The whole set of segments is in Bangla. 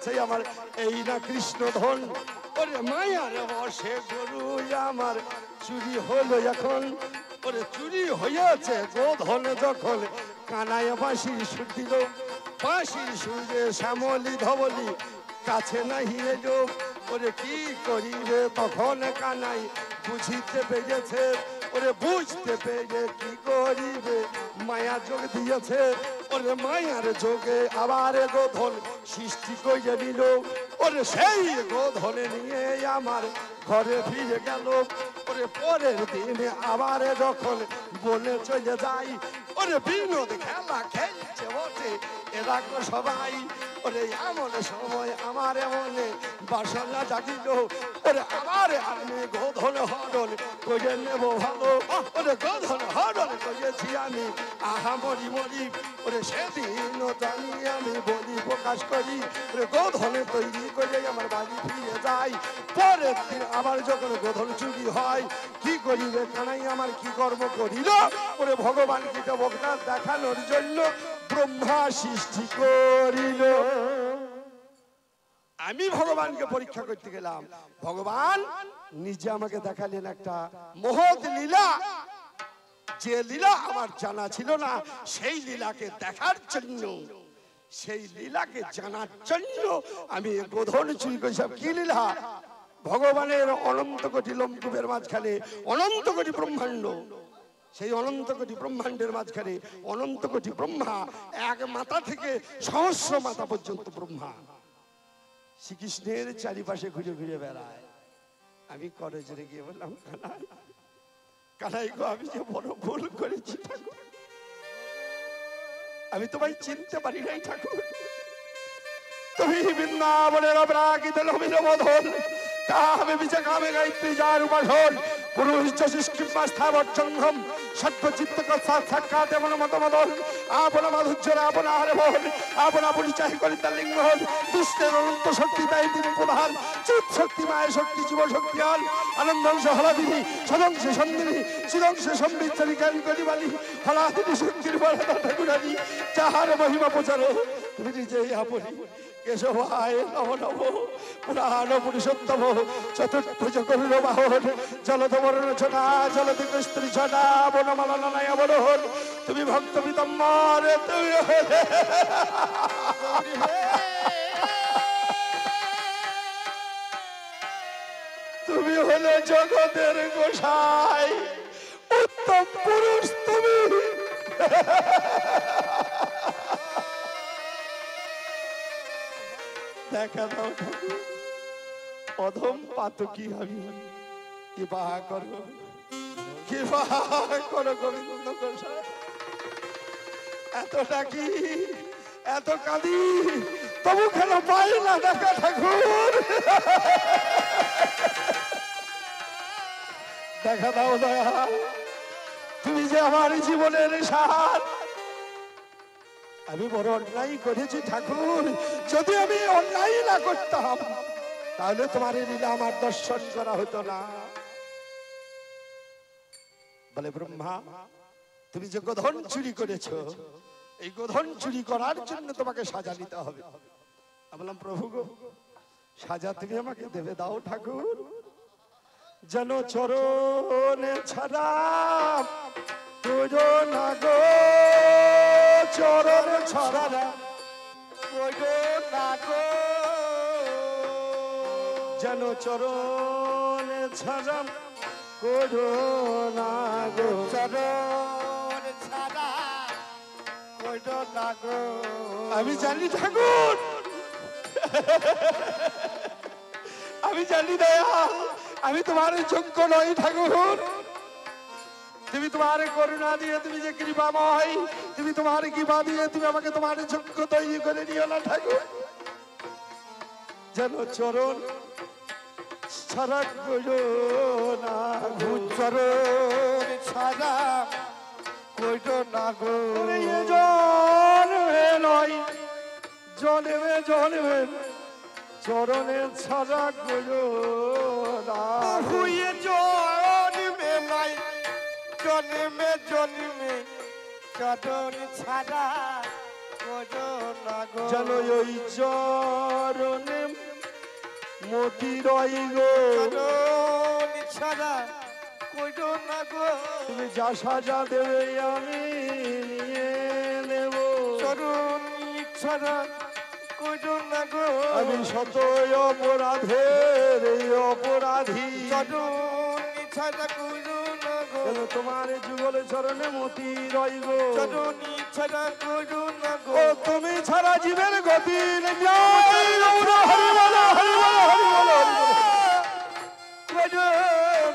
যাচ্ছে আমার এই না কৃষ্ণ ধন। ওরে মায়ার বসে গরু আমার চুরি হলো এখন। ওরে চুরি হয়েছে গোধন যখন কানায় বাঁশির সুর দিল। বাঁশির সুরে শ্যামলি ধবলি কাছে নাহি এলো। ওরে কি করিবে তখন কানাই বুঝিতে পেরেছে। ওরে বুঝতে পেরে কি করিবে মায়া যোগ দিয়েছে। ওরে মায়ার যোগে আবার গোধন সৃষ্টি করে নিল। ওরে সেই গোধনে নিয়ে আমার ঘরে ফিরে গেল। ওরে পরের দিনে আবার যখন বনে চলে যাই। ওরে বিনোদ খেলা খেলছে বটে এরা সবাই। ওরে এমন সময় আমার মনে বাসনা জাগিল। ওরে আবার আমি গোধন হরণ করে নেব ভালো। ওরে গোধন হরণ করেছি আমি আহা মরি মরি। ওরে সেদিন জানি আমি বলি প্রকাশ করি। ওরে গোধনে তৈরি করে আমার বাড়ি ফিরে যাই। পরের দিন আবার যখন গোধন চুরি হয় কি করিবে কানাই আমার কি কর্ম করিল। ওরে ভগবান কীটবক্তা দেখানোর জন্য ব্রহ্মা সৃষ্টি করিল। আমি ভগবানকে পরীক্ষা করতে গেলাম, ভগবান নিজে আমাকে দেখালেন একটা মহৎ লীলা। যে লীলা আমার জানা ছিল না সেই লীলাকে দেখার জন্য, সেই লীলাকে জানার জন্য আমি গোধন চুরি করেছিলাম। কি লীলা? ভগবানের অনন্ত কোটি লোমকূপের মাঝখানে অনন্ত কোটি ব্রহ্মাণ্ড। সেই অনন্ত কোটি ব্রহ্মাণ্ডের মাঝখানে অনন্ত কোটি ব্রহ্মা, এক মাথা থেকে সহস্র মাথা পর্যন্ত ব্রহ্মা শ্রীকৃষ্ণের চারিপাশে ঘুরে ঘুরে বেড়ায়। আমি করজরে গিয়ে বললাম, কানাই কানাই গো, আমি যে বড় ভুল করেছি ঠাকুর। আমি তোমায় চিনতে পারি নাই ঠাকুর। তুমি বৃন্দাবনের অপরাগিত নবীন মধন কামে বিচে কামে গায়ত্রী যার উপাসন পুরুষ যশিষ্কিম্বা স্থাবর জঙ্গম সর্বচিত্ত সাক্ষাৎ এমন মতমদন আপন মাধুর্যের আপন আহারে বল আপন পরিচয় করি তার লিঙ্গ হল দুষ্টের অনন্ত শক্তি তাই তিনি প্রধান চিৎ শক্তি মায়ের শক্তি জীব শক্তি হল আনন্দাংশ হলাদিনী সদংশে সন্দিনী চিদংশে সম্বিচারী জ্ঞান করি বালি হলাদিনী শক্তির বলতা ঠাকুরানি যাহার মহিমা প্রচার তুমি নিজেই আপনি কেশবায় নব নব পুরাণ পুরুষোত্তম চতুর্ভুজ করুণ বাহন জলধবরণ ছটা জলদিক স্ত্রী ছটা বনমালনা নাই অবরোহণ তুমি ভক্ত প্রীতম্বর তুমি হলে জগতের গোসাই উত্তম পুরুষ তুমি। দেখা দাও ঠাকুর, অধম পাতকি আমি, কৃপা করো গোবিন্দ গোসাই। এত ডাকি এত কাঁদি তবু কেন পাই না দেখা ঠাকুর। দেখা দাও দয়া, তুমি যে আমার জীবনের সার। আমি বড় অন্যায় করেছি ঠাকুর, যদি আমি অন্যায় না করতাম তাহলে তোমার এই লীলা আমার দর্শন করা হতো না। বলে ব্রহ্মা, তুমি যে গোধন চুরি করেছো, এই গোধন চুরি করার জন্য তোমাকে সাজা নিতে হবে। আমি বললাম, প্রভু গো, সাজা তুমি আমাকে দেবে দাও ঠাকুর। যেন চরণে ছাড়া না গো, চরণ ছড়া না গো, যেন চরণ ছাড়া করো না গো, চরণ ছাড়া করো না গো। আমি জানি ঠাকুর, আমি জানি দয়া, আমি তোমার যোগ্য নই ঠাকুর। তুমি তোমার করুণা দিয়ে তুমি যে কৃপাময়, তুমি তোমার কৃপা দিয়ে তুমি আমাকে তোমার যোগ্য তৈরি করে নিও না ঠাকুর। যেন চরণ ছাড়া করো না গো, চরণ ছাড়া করো না গো। জন্মে নয় জন্মে জন্মে চরণে ছাড়া করো না, জন্মে নয় জন্মে জন্মে চরণ ছাড়া করো না গো। যেন ওই চরণ মতি রই গো চরণ ছাড়া কইরো না গো তুমি যা সাজা দেবে আমি নিয়ে নেব চরণ ছাড়া কইরো না গো আমি শত অপরাধের এই অপরাধী চরণ ছাড়া কইরো না গো তোমার যুগল চরণে মতি রই গো চরণ ছাড়া কইরো না গো ও তুমি ছাড়া জীবের গতি নেই জয় গৌর হরি বল হরি বল হরি বল কইরো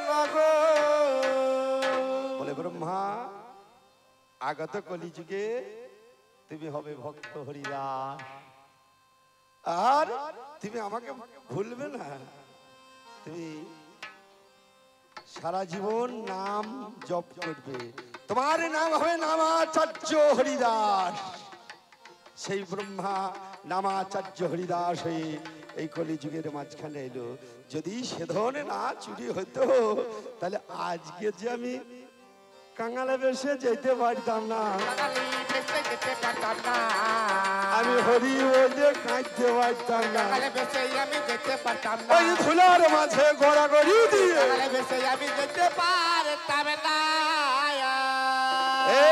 না গো বলে ব্রহ্মা আগত কলিযুগে তুমি হবে ভক্ত হরিদাস আর তুমি আমাকে ভুলবে না তুমি সারা জীবন নাম জপ করবে তোমার নাম হবে নামাচার্য হরিদাস সেই ব্রহ্মা নামাচার্য হরিদাস হয়ে এই কলিযুগের মাঝখানে এলো যদি সে ধরনের না চুরি হতো তাহলে আজকে যে আমি কাঙালে বেশে যেতে পারতাম না আমি হরি বলে কাঁদতে পারতাম না আমি যেতে পারতাম না ওই ধুলার মাঝে গড়াগড়ি দিয়ে আমি যেতে পারতাম না এ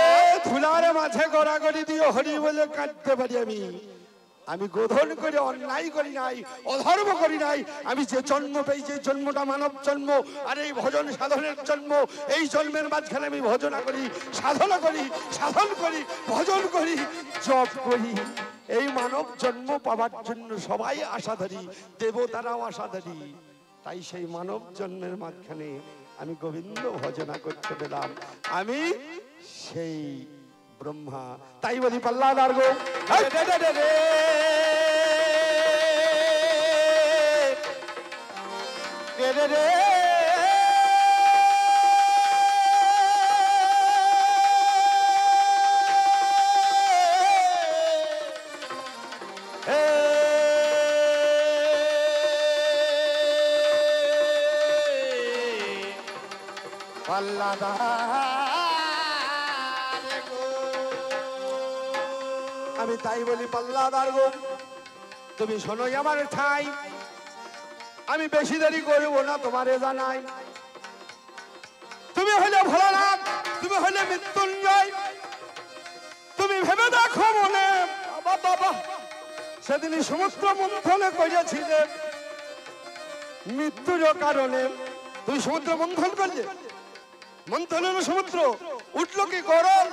ধুলার মাঝে গড়াগড়ি দিয়ে হরি বলে কাঁদতে পারি আমি গোধন করে অন্যায় করি নাই অধর্ম করি নাই আমি যে জন্ম পেই যে জন্মটা মানব জন্ম আর এই ভজন সাধনের জন্ম এই জন্মের মাঝখানে আমি ভজনা করি সাধনা করি সাধন করি ভজন করি জপ করি এই মানব জন্ম পাওয়ার জন্য সবাই আশাধারী দেবতারাও আশাধারী তাই সেই মানব জন্মের মাঝখানে আমি গোবিন্দ ভজনা করতে পেলাম আমি সেই ব্রহ্মা তাই বলি পাল্লাদার গো আমি তাই বলি পাল্লাদার গো তুমি শোনোই আমার ঠাই আমি বেশি দেরি করবো না তোমারে জানাই তুমি হলে ভোলানাথ তুমি হলে মৃত্যুঞ্জয় তুমি ভেবে দেখো মনে বাবা সেদিনই সমুদ্র মন্থনে করেছিলে মৃত্যুর কারণে তুমি সমুদ্র মন্থন করলে মন্থন হলো সমুদ্র উঠলো কি গরম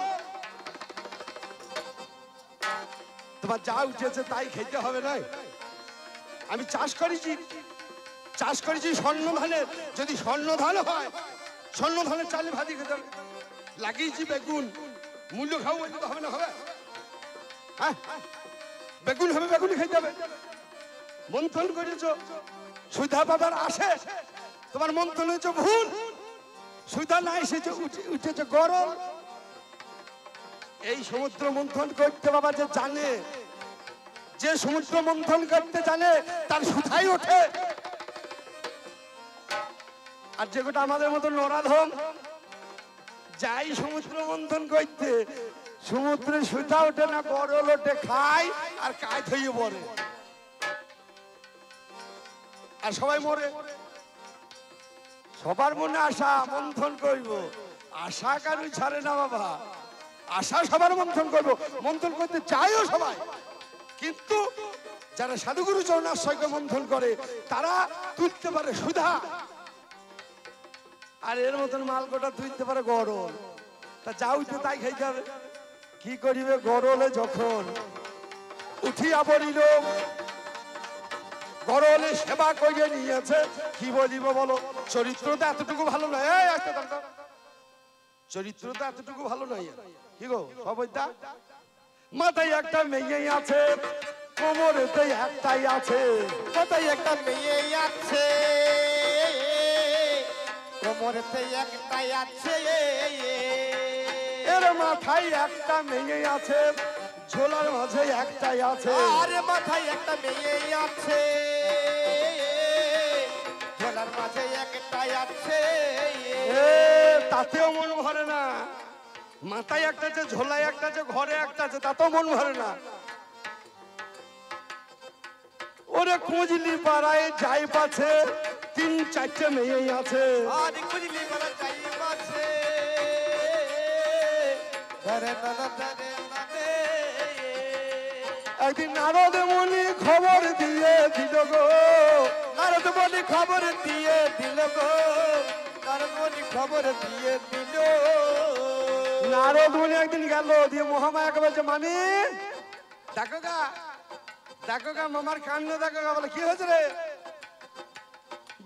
তোমার যা উঠেছে তাই খেতে হবে না আমি চাষ করেছি স্বর্ণ ধানের যদি স্বর্ণ ধান হয় স্বর্ণ ধানের চালে ভাজি খেতে হবে লাগিয়েছি বেগুন মূল্য খাবো বলতে হবে না হবে হ্যাঁ বেগুন হবে বেগুনই খেতে হবে মন্থন করেছ সুধা বাবার আসে তোমার মন্থন হয়েছে ভুল সুধা না এসেছে উঠেছে গরম এই সমুদ্র মন্থন করতে বাবা যে জানে যে সমুদ্র মন্থন করতে জানে তার সুধাই ওঠে আর যে গোটা আমাদের মতো নরাধম যাই সমুদ্র মন্থন করতে সমুদ্রে সুধা ওঠে না গরল ওঠে খায় আর কায় থইয়ে পড়ে আর সবাই মরে সবার মনে আশা মন্থন করব আশা কারু ছাড়ে না বাবা আশা সবার মন্থন করবো মন্থন করতে চাইও সবাই কিন্তু যারা সাধুগুরু চরণাশ্রয়কে মন্থন করে তারা তুলতে পারে সুধা আর এর মতন মালকোটা তুলতে পারে গরল তা যা উঠে তাই খাইতে হবে কি করিবে গরলে যখন উঠিয়া পড়িল গরলে সেবা করে নিয়েছে কি বলিব বলো চরিত্রটা এতটুকু ভালো নয় চরিত্রটা এতটুকু ভালো নয় কি গো সবইটা মাথায় একটা মেয়ে আছে কোমরেতে একটাই আছে মাথায় একটা মেয়ে আছে কোমরেতে একটাই আছে এর মাথায় একটা মেয়ে আছে ঝোলার মাঝে একটাই আছে আরে মাথায় একটা মেয়ে আছে ঝোলার মাঝে একটাই আছে তাতেও মন ভরে না মাথায় একটা আছে ঝোলায় একটা আছে ঘরে একটা আছে তাতেও মন ভরে না ওরে কুঁজলি পাড়ায় যাই পাছে 3-4টে মেয়ে আছে। আর কুজলি পাড়া যাই পাছে ধরে ধরে ধরে ধরে একদিন নারদ মুনি খবর দিয়ে দিল গো, নারদ মুনি খবর দিয়ে দিল গো, নারদ মুনি খবর দিয়ে দিল। নারদ মুনি একদিন গেল, দিয়ে মহামায়াকে বলছে মামি দেখো গা মামার কাণ্ড দেখো গা। বলে কি হয়েছে রে?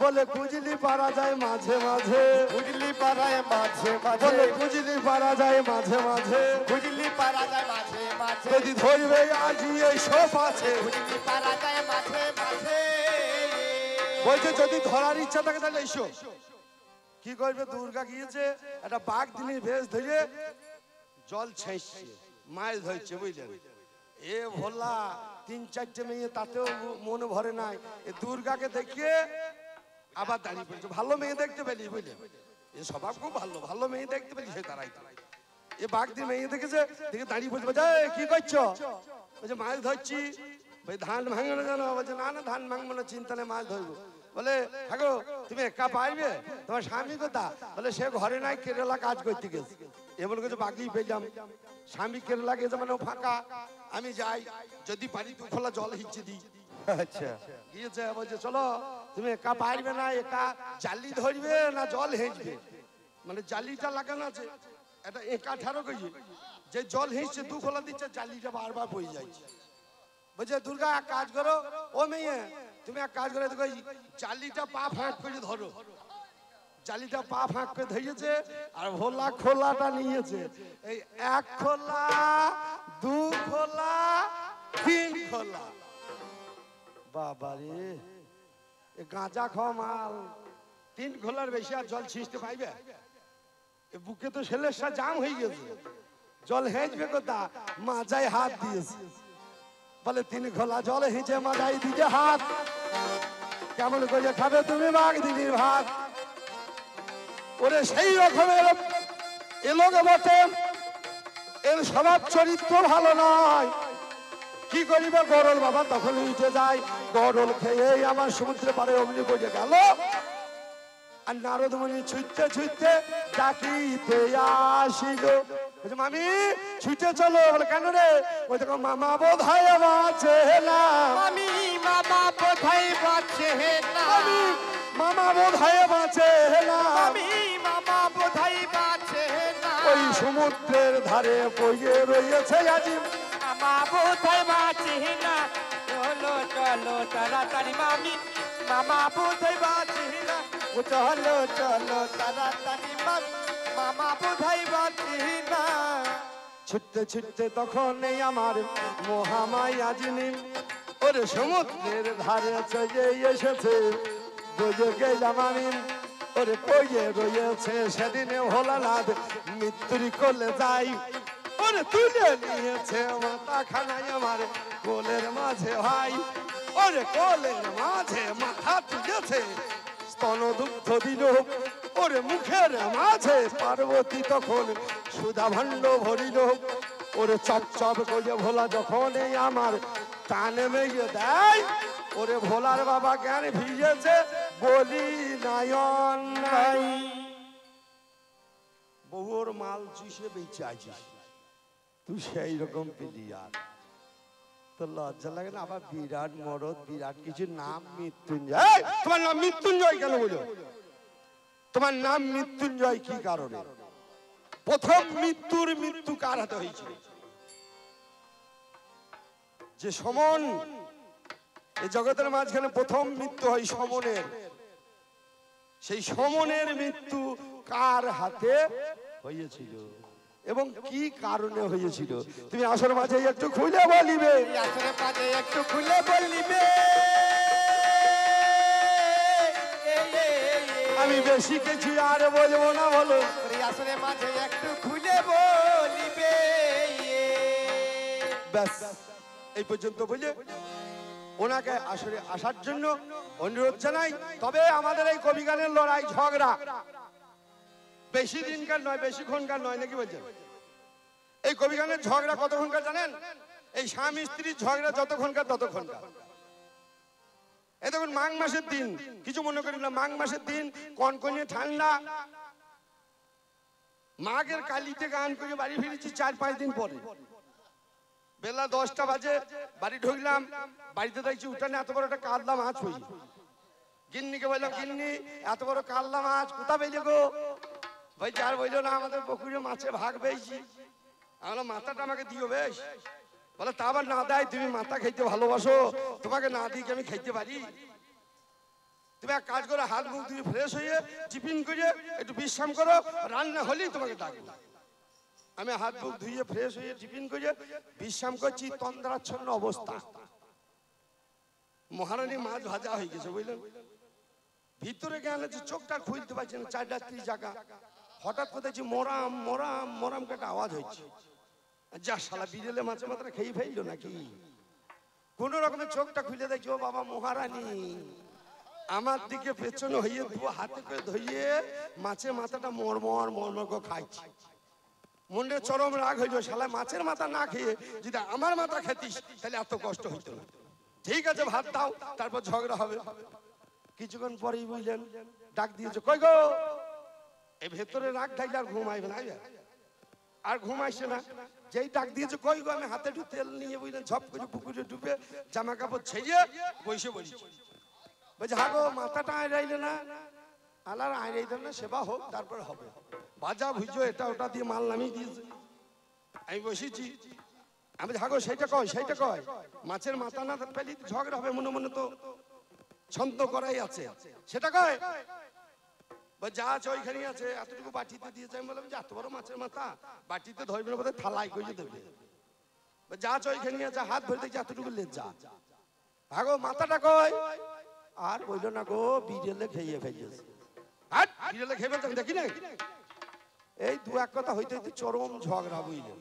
বলে কুঁজলি পারা যায় মাঝে মাঝে, কুজলি পাড়ায় মাঝে মাঝে, বলে কুঁজলি পারা যায় মাঝে মাঝে, কুজলি পাড়া যায় মাঝে মাঝে, যদি ধরবে আজি এই সব আছে। কুজলি পাড়া যায় মাঝে মাঝে। বলছে যদি ধরার ইচ্ছা থাকে তাহলে এসো। কি করবে? দুর্গা গিয়েছে একটা বাঘ দিনের ভেষ ধরে জল ছেঁচছে, মাছ ধরছে, বুঝলেন? এ ভোলা 3-4টে মেয়ে, তাতেও মনে ভরে নাই। এ দুর্গাকে দেখে আবার দাঁড়িয়ে পড়ছে। ভালো মেয়ে দেখতে পেলি, বুঝলেন? এ স্বভাব খুব ভালো, ভালো মেয়ে দেখতে পেলি সে তারাই। এ বাঘ দিয়ে মেয়ে দেখেছে, দেখে দাঁড়িয়ে পড়ছে। বলছে এই কি করছো? বলছে মাছ ধরছি। ভাই ধান ভাঙানো জানো? বলছে না ধান ভাঙবো না, চিন্তা নেই, মাছ ধরবো। বলে হাগো তুমি একা পারবে? তোমার স্বামী কোথা? বলে সে ঘরে নাই, কেরালা কাজ করতে গেছে। এমন কিছু বাকি পেলাম, স্বামী কেরালা গেছে মানে ফাঁকা, আমি যাই, যদি পারি 2 খোলা জল হিচ্ছে দিই। আচ্ছা গিয়েছে, বলছে চলো তুমি একা পারবে না, একা জালি ধরবে না জল হেঁচবে? মানে জালিটা লাগানো আছে, এটা একা 18 কেজি, যে জল হেঁচছে 2 খোলা দিচ্ছে, জালিটা বারবার বই যাচ্ছে। বলছে দুর্গা এক কাজ করো, ও মেয়ে তুমি এক কাজ করে দেখো, জালিটা পা ফাঁক করে ধরো। জালিটা পা ফাঁক করে ধরেছে, আর ভোলা খোলাটা নিয়েছে। এই 1 খোলা 2 খোলা 3 খোলা। বাবারে, এ গাঁজা খাওয়া মাল 3 খোলার বেশি আর জল ছিঁচতে পাইবে? এ বুকে তো সেলেসা জাম হয়ে গেছে, জল হেঁচবে কোথা? মাজায় হাত দিয়েছে। বলে 3 খোলা জল হেঁচে মাজাই দিকে হাত, কেমন করে খাবে তুমি বাঘ দিদির ভাত? ওরে সেই রকমের এ লোক বটে, এর স্বভাব চরিত্র ভালো নয়। কি করিবে? গরল বাবা তখন উঠে যায়, গরল খেয়ে আমার সমুদ্রে পারে অমনি করে গেল। আর নারদ মুনি ছুটতে ছুটতে ডাকিতে আসিল। বলছে মামি ছুটে চলো। বলে কেন রে? ওই দেখো মামা বোধহয় বাঁচে না, আমি মামা বোধহয় বাঁচে না, আমি মামা বোধহয় বাঁচে না, আমি মামা বোধহয় বাঁচে না। ওই সমুদ্রের ধারে পড়ে রয়েছে আজি। মামা বোধহয় বাঁচে না, চলো চলো তাড়াতাড়ি মামি, মামা বোধহয় বাঁচে না, ও চলো চলো তাড়াতাড়ি মামি, মামা বোধহয় বাঁচে না। ছুটতে ছুটতে তখন এই আমার মহামায়া যিনি ওরে সমুদ্রের ধারে চলে এসেছে। বুঝে গেলাম আমি ওরে পড়ে রয়েছে সেদিনে ভোলানাথ মৃত্যুর কোলে যাই। ওরে তুলে নিয়েছে মাথা খানায় আমার কোলের মাঝে ভাই, ওরে কোলের মাঝে মাথা তুলেছে, স্তন দুগ্ধ দিল ওরে মুখের মাঝে। পার্বতী তখন সুধা ভাণ্ড ভরিল, ওরে চপ চপ করে ভোলা যখন এই আমার টানে মেয়ে দেয়, ওরে ভোলার বাবা জ্ঞান ভিজেছে বলি নয়ন নাই। বহুর মাল চুষে বেঁচে আছিস তুই, সেই রকম পেলি আর তো লজ্জা লাগে না? আবার বিরাট মরদ, বিরাট কিছু নাম মৃত্যুঞ্জয়। তোমার নাম মৃত্যুঞ্জয় কেন বলো? তোমার নাম মৃত্যুঞ্জয় কি কারণে? প্রথম মৃত্যু কার হাতে হয়েছিল? যে সমন, এই জগতের মাঝখানে প্রথম মৃত্যু হয় সমনের। সেই সমনের মৃত্যু কার হাতে হয়েছিল এবং কি কারণে হয়েছিল? তুমি আসর মাঝে একটু খুলে বলিবে, আসরে মাঝে একটু খুলে বলিবে। আমি বেশি কিছু আর বলবো না, বলো। আসরে মাঝে একটু খুলে বলিবে। ব্যাস এই পর্যন্ত বলে ওনাকে আসরে আসার জন্য অনুরোধ জানাই। তবে আমাদের এই কবিগানের লড়াই ঝগড়া বেশি দিনকার নয়, বেশিক্ষণকার নয়, নাকি বলছেন? এই কবিগানের ঝগড়া কতক্ষণকার জানেন? এই স্বামী স্ত্রীর ঝগড়া যতক্ষণকার ততক্ষণকার। দেখুন মাঘ মাসের দিন, কিছু মনে করেন না, মাঘ মাসের দিন কনকনে ঠান্ডা, মাঘের কালিতে গান করে বাড়ি ফিরেছি 4-5 দিন পরে। বেলা 10টা বাজে বাড়ি ঢুকলাম, বাড়িতে দেখছি উঠানে এত বড় একটা কাতলা মাছ হই। গিন্নিকে বললাম, গিন্নি এত বড় কাতলা মাছ কোথা পেলে গো? ভাই যার বললো না আমাদের পুকুরে মাছে ভাগ পেয়েছি। আমরা মাথাটা আমাকে দিও বেশ। বলে তা আবার না দেয়, তুমি মাথা খাইতে ভালোবাসো, তোমাকে না দিই কি আমি খাইতে পারি? তুমি এক কাজ করো, হাত মুখ ধুয়ে ফ্রেশ হয়ে টিফিন করে একটু বিশ্রাম করো, রান্না হলেই তোমাকে ডাকবো। আমি হাত মুখ ধুয়ে ফ্রেশ হয়ে টিফিন করে বিশ্রাম করছি, তন্দ্রাচ্ছন্ন অবস্থা। মহারানী মাছ ভাজা হয়ে গেছে বুঝলেন। ভিতরে গেলে যে চোখটা খুলতে পারছি না, 4 রাত্রি জায়গা। হঠাৎ করে দেখছি মরাম মরাম মরাম একটা আওয়াজ হচ্ছে। যা শালা বিড়েলে মাছের মাথাটা খেয়ে ফেললো নাকি। কোন রকমের চোখটা খুলে দেখছি, ও বাবা মহারানী আমার দিকে পেছনে হইয়ে দু হাতে করে ধরিয়ে মাছের মাথাটা মরমর মরমর করে খাইছি। মনের চরম রাগ হইল, শালা মাছের মাথা না খেয়ে যদি আমার মাথা খেতিস তাহলে এত কষ্ট হইতো না। ঠিক আছে ভাত দাও, তারপর ঝগড়া হবে। কিছুক্ষণ পরেই বুঝলেন ডাক দিয়েছে, কই গো? এই ভেতরে রাগ থাকলে আর ঘুম আইবে না, আর ঘুম আসছে না। যেই ডাক দিয়েছে কই গো, আমি হাতে একটু তেল নিয়ে বুঝলেন ঝপ করে পুকুরে ডুবে জামা কাপড় ছেড়ে বসে বসেছি। বলছে হা গো মাথাটা আইরাইলে না? আলার আইরাইতে না, সেবা হোক তারপর হবে। ভাজা ভুজো এটা ওটা দিয়ে মাল নামিয়ে দিয়েছে, আমি বসেছি। আমি হাগো সেইটা কয়, সেইটা কয়। মাছের মাথা না পেলি ঝগড়া হবে, মনে মনে তো ছন্দ করাই আছে, সেটা কয়। যা আছে ওইখানে আছে, এতটুকু বাটিতে দিয়েছে। আমি বললাম যে এত বড় মাছের মাথা বাটিতে ধরবে না, বোধহয় থালায় করে দেবে। যা আছে ওইখানে আছে, হাত ধরে দেখছি এতটুকু লেজা। হাগো মাথাটা কয়? আর বললো না গো, বিড়েলে খেয়ে ফেলেছে। আর বিড়েলে খেয়ে ফেলছে দেখি না। এই দু এক কথা হইতে হইতে চরম ঝগড়া বুঝলেন,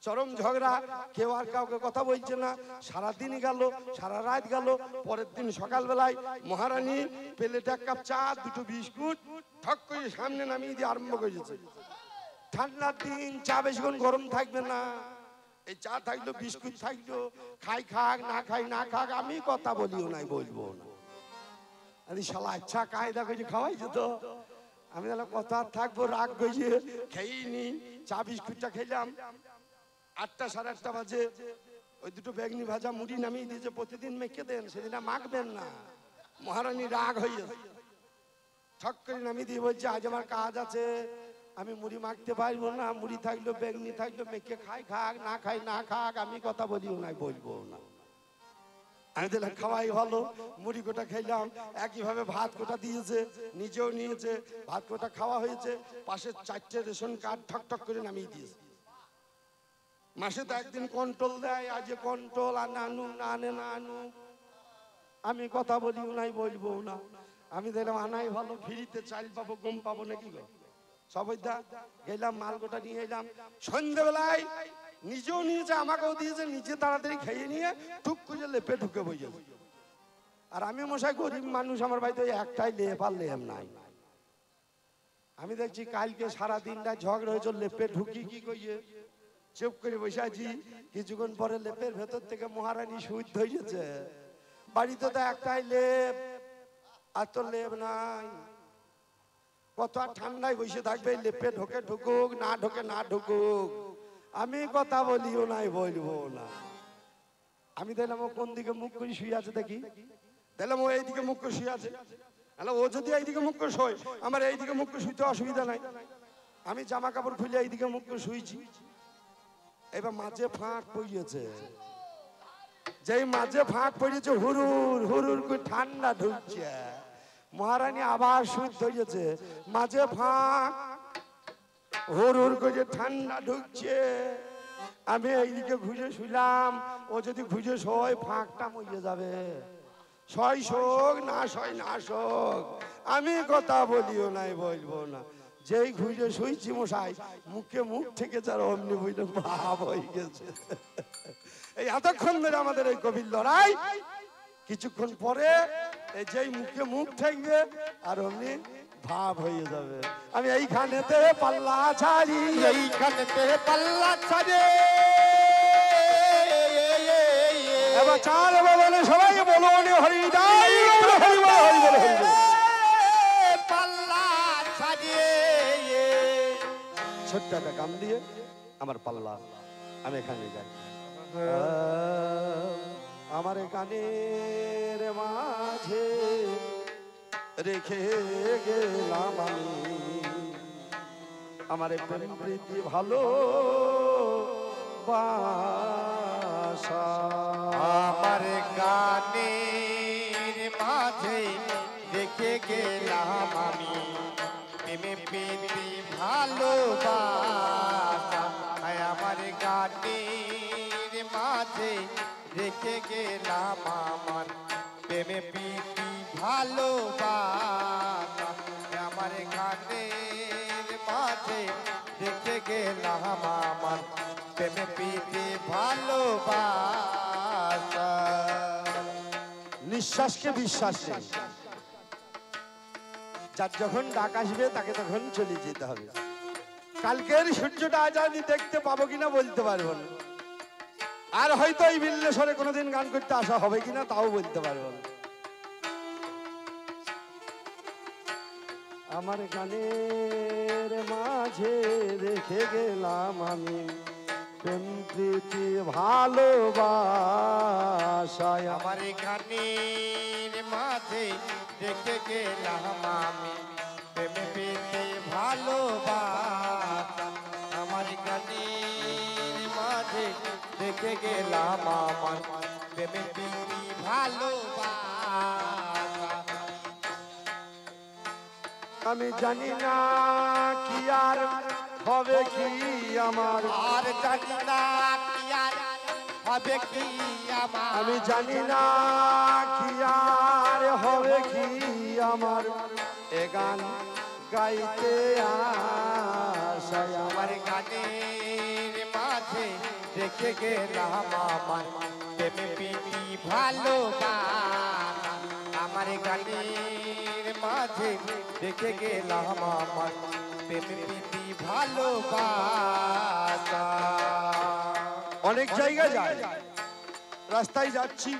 চরম ঝগড়া। কেউ আর কাউকে কথা বলছে না। সারাদিনই গেল, সারা রাত গেল। পরের দিন সকালবেলায় মহারানী প্লেটে 1 কাপ চা, 2টো বিস্কুট ঠক করে সামনে নামিয়ে দিয়ে আরম্ভ করেছে। ঠান্ডার দিন চা বেশিক্ষণ গরম থাকবে না, এই চা থাকলো বিস্কুট থাকলো, খাই খাক না খাই না খাক আমি কথা বলিও নাই, বলবো না। আমি শালা আচ্ছা কায়দা করে খাওয়াইছে তো, আমি তাহলে কথা থাকবো, রাগ গইয়ে খেয়েই নি। চা বিস্কুটটা খেলাম। 8টা সাড়ে 8টা বাজে ওই 2টো বেগনি ভাজা মুড়ি নামিয়ে দিয়েছে। প্রতিদিন মেখে দেন, সেদিন মাখবেন না। মহারানী রাগ হয়ে ঠক করে নামিয়ে দিয়ে বলছে আজ আমার কাজ আছে, আমি মুড়ি মাখতে পারবো না। মুড়ি থাকলো বেগনি থাকলো, মেখে খাই খাক না খাই না খাক আমি কথা বলিও নাই, বলবো না। আমি দিলাম খাওয়াই ভালো, মুড়ি কোটা খেলাম। একইভাবে ভাত কোটা দিয়েছে, নিজেও নিয়েছে, ভাত কোটা খাওয়া হয়েছে। পাশে 4টে রেশন কার্ড ঠক ঠক করে নামিয়ে দিয়েছে। মাসে তো একদিন কন্ট্রোল দেয়, আজ কন্ট্রোল আর নানু না আনে না আনু আমি কথা বলিও নাই, বলবো না। আমি দেখলাম আনাই ভালো, ফ্রিতে চাল পাবো, গম পাবো নাকি গো। সবাই দা গেলাম, মাল গোটা নিয়ে এলাম। সন্ধ্যেবেলায় নিজেও নিয়েছে, আমাকেও দিয়েছে। নিজে তাড়াতাড়ি খেয়ে নিয়ে টুক করে লেপে ঢুকে বসে। আর আমি মশাই গরিব মানুষ, আমার বাড়িতে একটাই লেপ আর লেপ নাই। আমি দেখছি কালকে সারাদিনটা ঝগড়া হয়েছে, লেপে ঢুকি কি কইয়ে চুপ করে বসে আছি। কিছুক্ষণ পরে লেপের ভেতর থেকে মহারানী সুদ ধরেছে। বাড়িতে তো একটাই লেপ, আর তো লেপ নাই। কত আর ঠান্ডায় বসে থাকবে, লেপে ঢোকে ঢুকুক, না ঢোকে না ঢুকুক আমি কথা বলিও নাই, বলবো না। আমি দেখলাম ও কোন দিকে মুখ করে শুয়ে আছে, দেখি দেখলাম ও এইদিকে মুখ করে শুয়ে আছে। ও যদি এইদিকে মুখ করে শোয়, আমার এইদিকে মুখ করে শুইতে অসুবিধা নাই। আমি জামা কাপড় খুলে এইদিকে মুখ করে শুয়েছি। এবার মাঝে ফাঁক পড়িয়েছে, যেই মাঝে ফাঁক পড়িয়েছে হুরুর হুরুর করে ঠান্ডা ঢুকছে। মহারানী আবার সুদ ধরেছে, মাঝে ফাঁক হুরুর করে ঠান্ডা ঢুকছে। আমি এইদিকে ঘুরে শুইলাম, ও যদি ঘুরে শোয় ফাঁকটা মরিয়ে যাবে। শয় শোক না শয় না শোক আমি কথা বলিও নাই, বলবো না। যেই ঘুরে শুইছি মশাই, মুখে মুখ থেকে যার অমনি বুঝলে ভাব হয়ে গেছে। এই এতক্ষণ ধরে আমাদের এই গভীর লড়াই, কিছুক্ষণ পরে এই যেই মুখে মুখ ঠেকবে আর অমনি ভাব হয়ে যাবে। আমি এইখানেতে পাল্লা ছাড়ি, এইখানেতে পাল্লা ছাড়ে। এবার চার বলে সবাই বলো হরিদাই। ছোট্ট একটা গান দিয়ে আমার পাল্লা আমি এখানে গাই। আমার গানের মাঝে রেখে গেলাম আমি আমার প্রেম প্রীতি ভালো বাসা। আমার গানের মাঝে দেখে গেলাম আমি প্রেমে প্রীতি ভালোবাসা। আমার গানের মাঝে দেখে গেলাম আমার প্রেমে প্রীতি ভালোবাসা। আমার গানের মাঝে দেখে গেলাম আমার প্রেমে প্রীতি ভালোবাসা। নিঃশ্বাসকে বিশ্বাস নেই, যার যখন ডাক আসবে তাকে তখন চলে যেতে হবে। কালকের সূর্যটা আজ আমি দেখতে পাবো কিনা বলতে পারবো না, আর হয়তো এই বিল্লেশ্বরে কোনোদিন গান করতে আসা হবে কিনা তাও বলতে পারবো না। আমার গানের মাঝে রেখে গেলাম আমি প্রেম প্রীতি ভালোবাসায়। আমার গানের মাঝে দেখে গেলাম আমি প্রেমে প্রীতি ভালোবাসা। আমার গানের মাঝে দেখে গেলাম আমার প্রেমে প্রীতি ভালোবাসা। আমি জানি না কি আর হবে কি আমার, আর জানি না কি আর হবে কি আমার, আমি জানি না কি আর হবে কি আমার, এ গান গাইতে আসায়। আমার গানের মাঝে দেখে গেলাম আমার প্রেমে প্রীতি ভালোবাসা। আমার গানের মাঝে দেখে গেলাম আমার প্রেমে প্রীতি ভালোবাসা। অনেক জায়গায় যায়, রাস্তায় যাচ্ছি,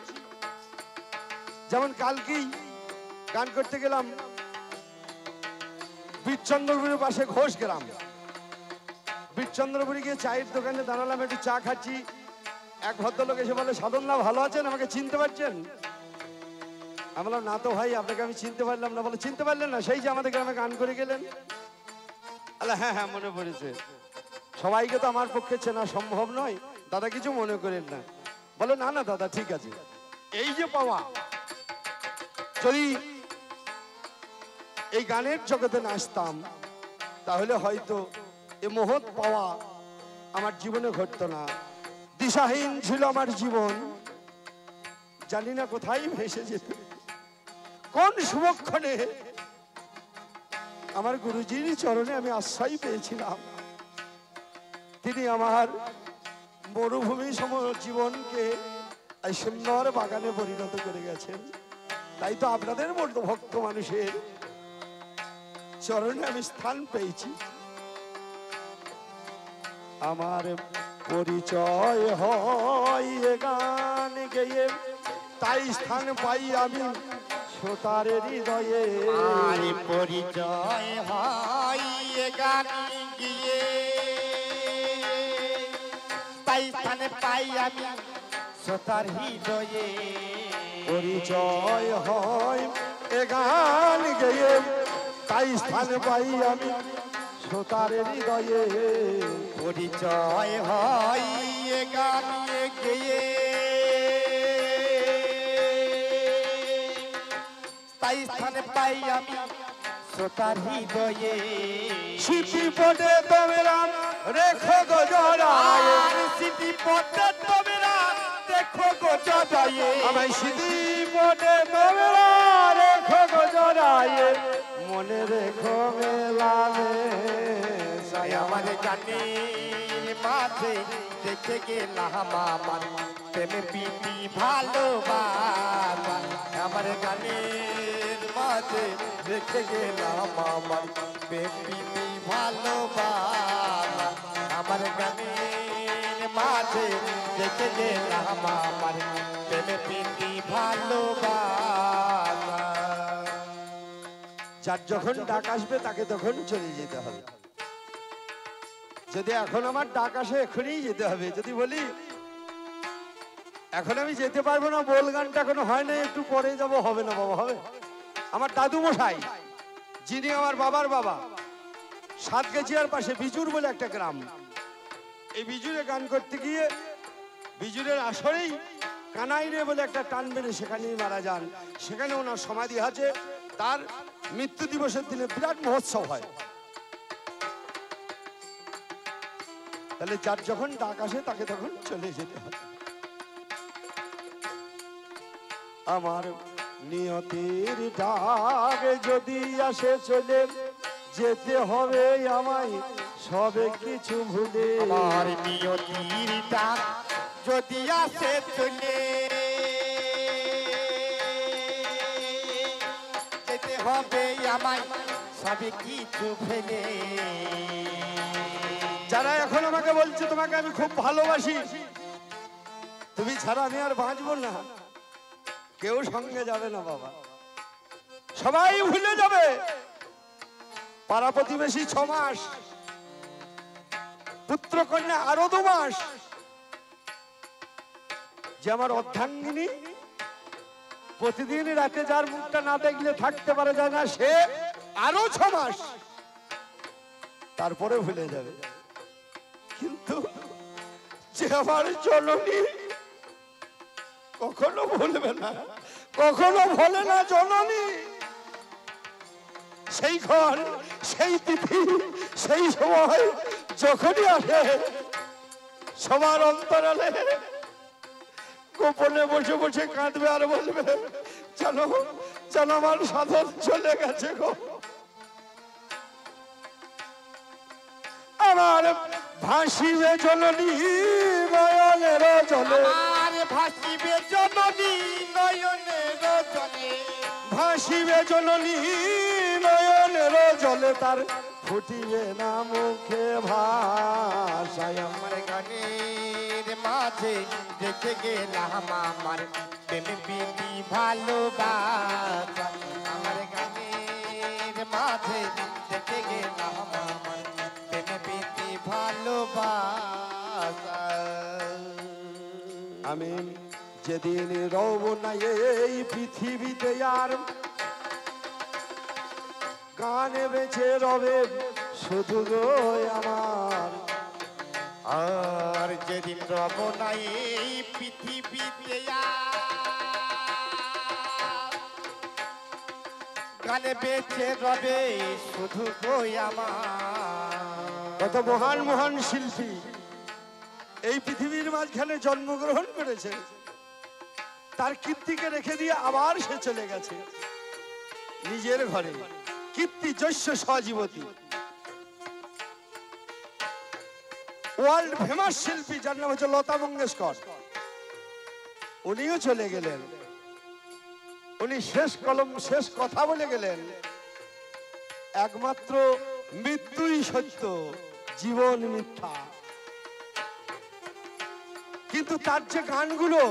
যেমন কালকেই গান করতে গেলাম বীরচন্দ্রপুরের পাশে ঘোষ গ্রাম। বীরচন্দ্রপুরে গিয়ে চায়ের দোকানে দাঁড়ালাম, একটু চা খাচ্ছি। এক ভদ্রলোক এসে বলে, সাধনদা ভালো আছেন, আমাকে চিনতে পারছেন? আমি বললাম, না তো ভাই, আপনাকে আমি চিনতে পারলাম না। বলে, চিনতে পারলেন না? সেই যে আমাদের গ্রামে গান করে গেলেন। আল্লাহ, হ্যাঁ হ্যাঁ মনে পড়েছে। সবাইকে তো আমার পক্ষে চেনা সম্ভব নয়, দাদা কিছু মনে করেন না। বলে, না না দাদা ঠিক আছে। এই যে পাওয়া, যদি এই গানের জগতে নাচতাম তাহলে হয়তো এ মহৎ পাওয়া আমার জীবনে ঘটতো না। দিশাহীন ছিল আমার জীবন, জানি না কোথায় ভেসে যেত। কোন শুভক্ষণে আমার গুরুজির চরণে আমি আশ্রয় পেয়েছিলাম। তিনি আমার মরুভূমি সম জীবনকে এই সুন্দর বাগানে পরিণত করে গেছেন। তাই তো আপনাদের মতো ভক্ত মানুষের চরণে আমি স্থান পেয়েছি। আমার পরিচয় হয় এ গান গেয়ে, তাই স্থান পাই আমি শ্রোতার হৃদয়ে। আর পরিচয় হয় এ গান গিয়ে, তাই স্থানে পাই আমি শ্রোতার হৃদয়ে। পরিচয় হয় এ গান গেয়ে, তাই স্থান পাই আমি শ্রোতার হৃদয়ে। পরিচয় হয় এ গান গিয়ে, তাই স্থানে পাই আমি শ্রোতার হৃদয়ে। স্মৃতি পটে তোমরা রেখো গো জড়ায়, আর স্মৃতি পথে তোমরা দেখো গো জড়ায়ে। আমায় স্মৃতি পটে তোমরা রেখো গো জড়ায়, মনে রেখো মেলাবে আমার গানের মাঝে দেখে গেলাম আমার প্রেমে প্রীতি ভালোবাসা। আমার গানের মাঝে দেখে গেলাম আমার প্রেম প্রীতি ভালোবাসা। আমার গানের মাঝে দেখে গেলাম আমার প্রেমে প্রীতি ভালোবাসা। যার যখন ডাক আসবে তাকে তখন চলে যেতে হবে। যদি এখন আমার ডাক আসে এখনই যেতে হবে। যদি বলি এখন আমি যেতে পারবো না, বল গানটা এখনো হয় না, একটু পরে যাব, হবে না বাবা, হবে। আমার দাদু মশাই, যিনি আমার বাবার বাবা, সাতগাছিয়ার পাশে বিজুর বলে একটা গ্রাম, এই বিজুরে গান করতে গিয়ে বিজুরের আসরেই কানাই রে বলে একটা টান বেড়ে সেখানেই মারা যান। সেখানে ওনার সমাধি আছে। তার মৃত্যু দিবসের দিনে বিরাট মহোৎসব হয়। তাহলে যার যখন ডাক আসে তাকে তখন চলে যেতে হয়। আমার নিয়তির ডাক যদি আসে চলে যেতে হবে আমায় সবে কিছু ভুলে। আমার নিয়তির ডাক যদি আসে চলে যেতে হবে আমায় সবে কিছু ফেলে। যারা এখন আমাকে বলছে তোমাকে আমি খুব ভালোবাসি, তুমি ছাড়া আমি আর বাঁচবো না, কেউ সঙ্গে যাবে না বাবা, সবাই ভুলে যাবে। পাড়া প্রতিবেশী 6 মাস, পুত্র কন্যা আরো 2 মাস, যে আমার অর্ধাঙ্গিনী প্রতিদিন রাতে যার মুখটা না দেখলে থাকতে পারে যায় না, সে আরো 6 মাস, তারপরে ভুলে যাবে। কিন্তু যে আমার জননী কখনো ভুলবে না, কখনো ভোলে না জননী। সেই ক্ষণ, সেই তিথি, সেই সময় যখনই আসে সবার অন্তরালে গোপনে বসে বসে কাঁদবে আর বলবে, জানো জানো আমার সাধন চলে গেছে গো। আমার ভাসিবে জননী নয়নের জলে, আমার ভাসিবে জননী নয়নের জলে, ভাসিবে জননী নয়নের জলে, তার ফুটিবে না মুখে ভাষায়। আমার গানের মাঝে দেখে গেলাম আমার প্রেম প্রীতি ভালোবাসা। আমার গানের মাঝে দেখে গেলাম আমার প্রেম প্রীতি ভালোবাসা। আমি যেদিন রব না এই পৃথিবীতে আর, গানে বেঁচে রবে শুধু গো আমার। আর যেদিন রব না এই পৃথিবীতে গানে বেঁচে রবে শুধু গো আমার। কত মহান মহান শিল্পী এই পৃথিবীর মাঝখানে জন্মগ্রহণ করেছে, তার কীর্তিকে রেখে দিয়ে আবার সে চলে গেছে নিজের ঘরে। কীর্তি যশ সজীবতী, ওয়ার্ল্ড ফেমাস শিল্পী যার নাম হচ্ছে লতা মঙ্গেশকর, উনিও চলে গেলেন। উনি শেষ কলম শেষ কথা বলে গেলেন, একমাত্র মৃত্যুই সত্য, জীবন মিথ্যা। কিন্তু তার যে গানগুলো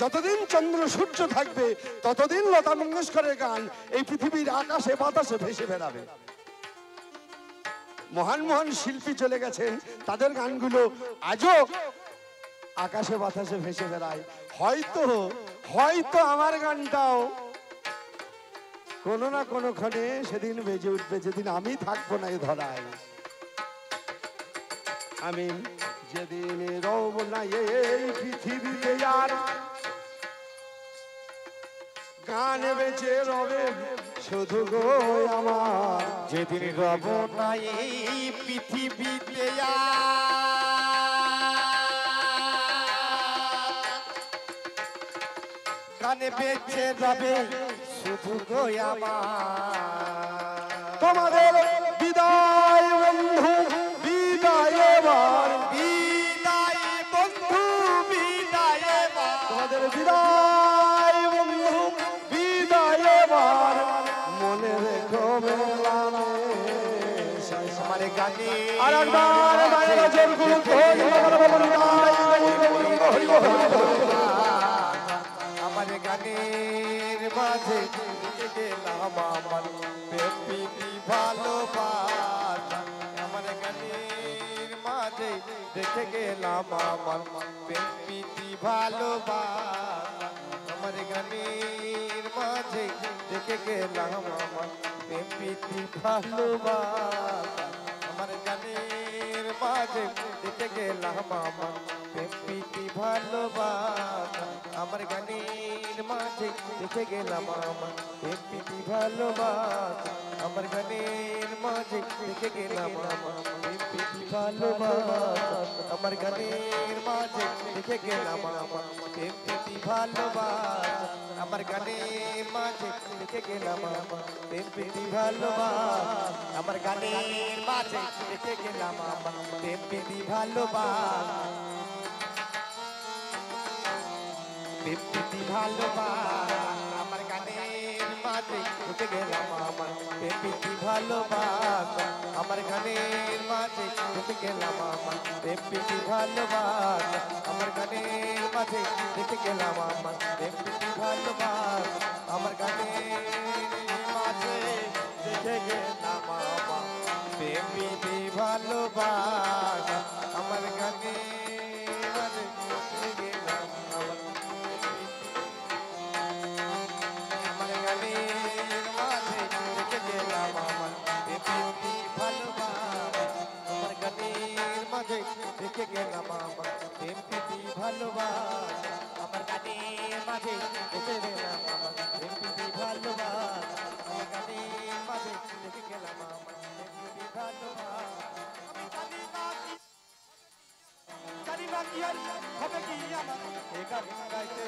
যতদিন চন্দ্র সূর্য থাকবে ততদিন লতা মঙ্গেশকরের গান এই পৃথিবীর আকাশে বাতাসে ভেসে বেড়াবে। মহান মহান শিল্পী চলে গেছেন, তাদের গানগুলো আজও আকাশে বাতাসে ভেসে বেড়ায়। হয়তো হয়তো আমার গানটাও কোনো না কোনো ক্ষণে সেদিন বেজে উঠবে, যেদিন আমি থাকবো না এ ধরায়। আমি যেদিন রব না এই পৃথিবীতে আর, গান বেঁচে রবে শুধু গো আমার। যেদিন রব না এই পৃথিবীতে গানে বেঁচে রবে শুধু গো আমার। তোমাদের বিদায় বন্ধু, বিদায় এবার, বিদায় বন্ধু বিদায় এবার। তোমাদের বিদায় বন্ধু, বিদায় এবার, মনে রেখো মেলামে আমার গানে আর একবার মায়েরা জোর গুরু ধরি আমার গানের মাঝে গেলাম আমার প্রেম প্রীতি ভালোবাসা। আমার গানের দেখে গেলাম আমার প্রেম প্রীতি ভালোবাসা আমার গানের মাঝে দেখে গেলাম আমার প্রেম প্রীতি ভালোবাসা আমার গানের মাঝে দেখে গেলাম আমার প্রেম প্রীতি ভালোবাসা আমার গানের মাঝে দেখে গেলাম আমার প্রেম প্রীতি ভালোবাসা আমার গানের মাঝে দেখে গেলাম আমার প্রেম প্রীতি ভালোবাসা আমার গানের মাঝে দেখে গেলাম আমার প্রেম প্রীতি ভালোবাসা আমার গানের মাঝে দেখে গেলাম আমার প্রেম প্রীতি ভালোবাসা আমার গানের মাঝে দেখে গেলাম আমার প্রেম প্রীতি ভালোবাসা প্রেম প্রীতি ভালোবাসা আমার গানের মাঝে দেখে গেলাম আমার প্রেম প্রীতি ভালোবাসা আমার গানের মাঝে দেখে গেলাম আমার প্রেম প্রীতি ভালোবাসা আমার গানের মাঝে দেখে গেলাম আমার প্রেম প্রীতি ভালোবাসা আমার গানের মাঝে দেখে গেলাম আমার প্রেম প্রীতি ভালোবাসা আমার গানের মাঝে দেখে গেলাম আমার আমার গানের মাঝে দেখে গেলাম আমার প্রীতি ভালোবাসা আমার গানের মাঝে দেখে গেলাম আমার প্রীতি ভালোবাসা আমার গানের মাঝে দেখে গেলাম আমার প্রীতি ভালোবাসা আমার গানের মাঝে দেখে গেলাম আমার প্রীতি ভালোবাসা জানি না কি আর হবে কি আমার এ গান গাইতে